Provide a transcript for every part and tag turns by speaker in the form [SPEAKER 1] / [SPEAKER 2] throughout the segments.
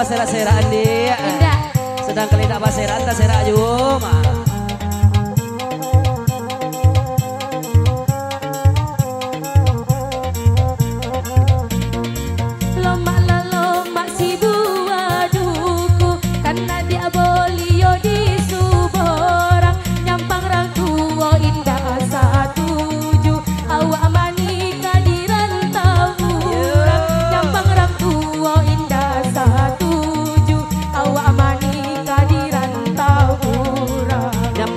[SPEAKER 1] serak-seraan dia. Sedang kali tak paseran tak serak juga.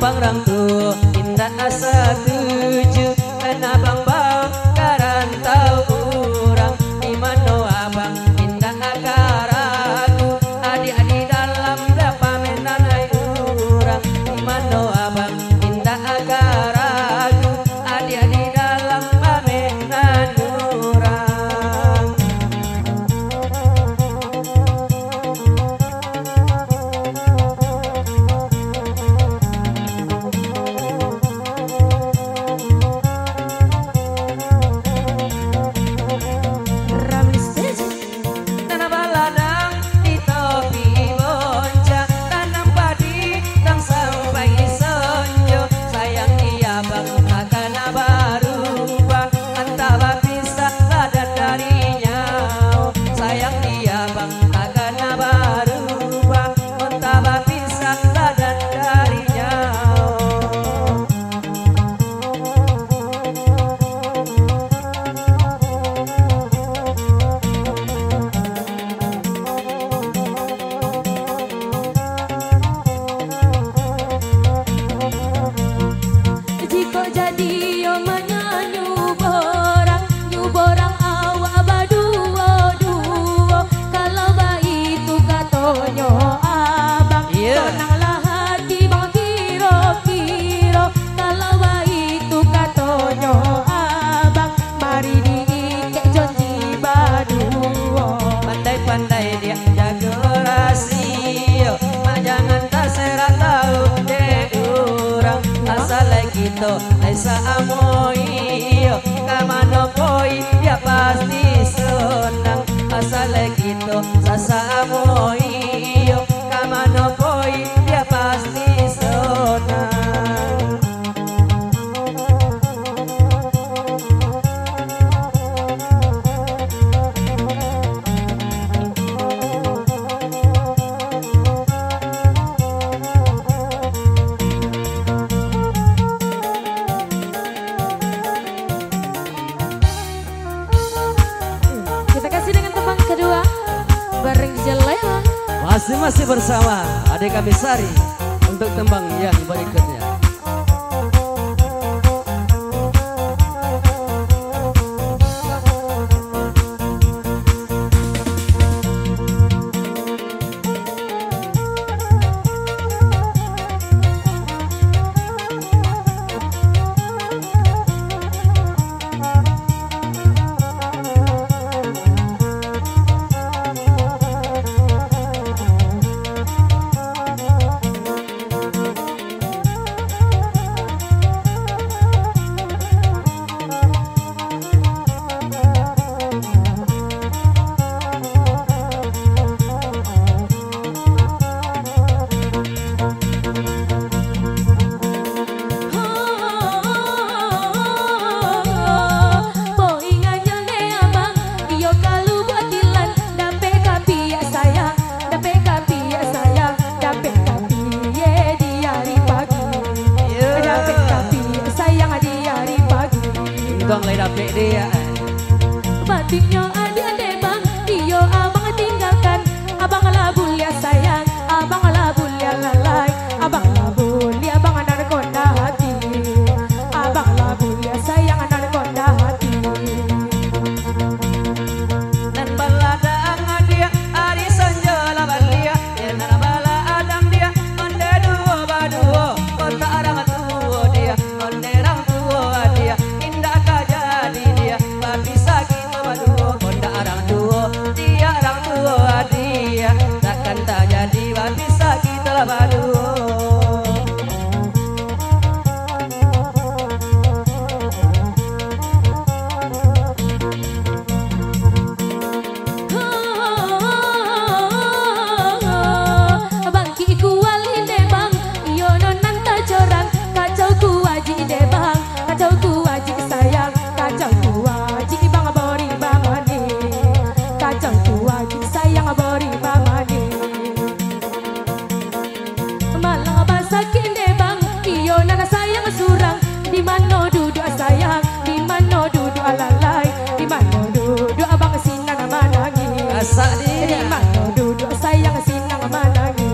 [SPEAKER 1] Rang tu indah asa tuju karena bang karantau urang di mano abang indah akaraku adik-adik dalam berapa menanai urang di mano abang indah akaraku adik-adik dalam pamenan urang. Pandai dia jaga rasio, mak jangan tak serah tahu dek urang. Asal lagi to, laisa amoio, kamano poi dia pasti senang. Asal lagi to, sasa amoio, kamano poi dia pasti senang. Masih bersama Adik Kamisari untuk tembang yang berikutnya. Bang lay dapet dia batiknya adik-adik bang iyo abang tinggalkan abang labul ya sayang abang labul ya lalai abang labul ya abang anak konda hati abang labul ya sayang anak konda hati dan baladang dia hari sanjala balia dan bala adang dia onde duo baduo kota arang tuo dia onde rang tuo dia dia bisa kita berdua konda arang duo dia arang duo dia takkan tak jadi bisa kita berdua. rusak dia.
[SPEAKER 2] Mano duduk sayang sinang manangi.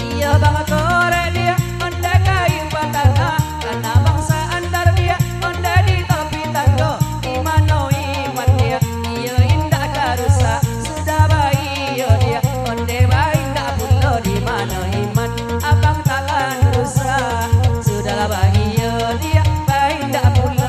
[SPEAKER 1] Iya bang korek dia, onde kayu batangga, karena bangsa antar dia, onde di tepi tangga. Imano iman dia, iya indah karusa, sudah bayi yo dia, onde bayi tak pulo di mana iman, abang takkan rusak, sudahlah bayi yo dia, bayi tak pulo.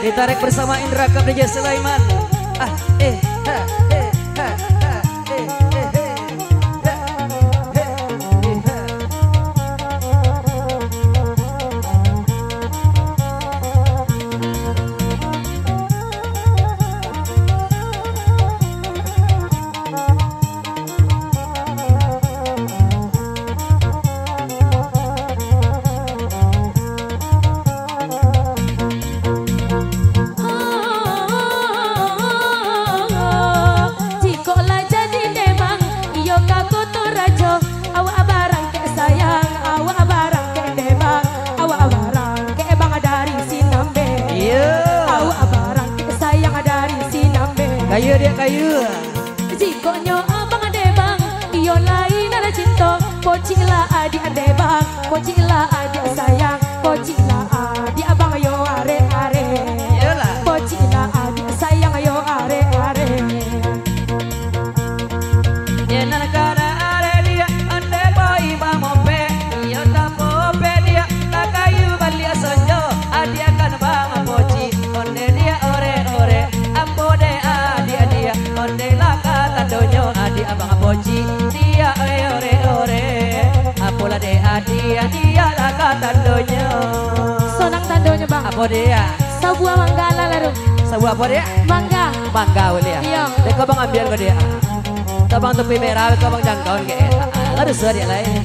[SPEAKER 1] Ditarik bersama Indra Kap DJ Sulaiman. Kayu dia kayu.
[SPEAKER 2] Jikonyo abang ade bang, iyo lain ada cinta. Pocila adi ade bang, pocila adi sayang, pocila adi abang yo are are. Pocila adi sayang yo are are.
[SPEAKER 1] Yenan kana are dia, ande boy mamope, iyo tapope dia, takayu balia sonjo, adi akan bang poci, onde dia ore ore, ambode onde laka tandonyo adi abang poci dia ore ore apola de adi dia laka tandonyo
[SPEAKER 2] Sonang tandonyo bang
[SPEAKER 1] apa dia
[SPEAKER 2] sebuah manggala lalu
[SPEAKER 1] sebuah apa dia mangga boleh ya
[SPEAKER 2] iya
[SPEAKER 1] dek bang ambil ke dia tabang tepi merah ke bang jangkauan ke ada suara dia lain.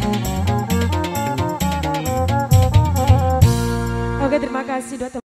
[SPEAKER 2] Oke terima kasih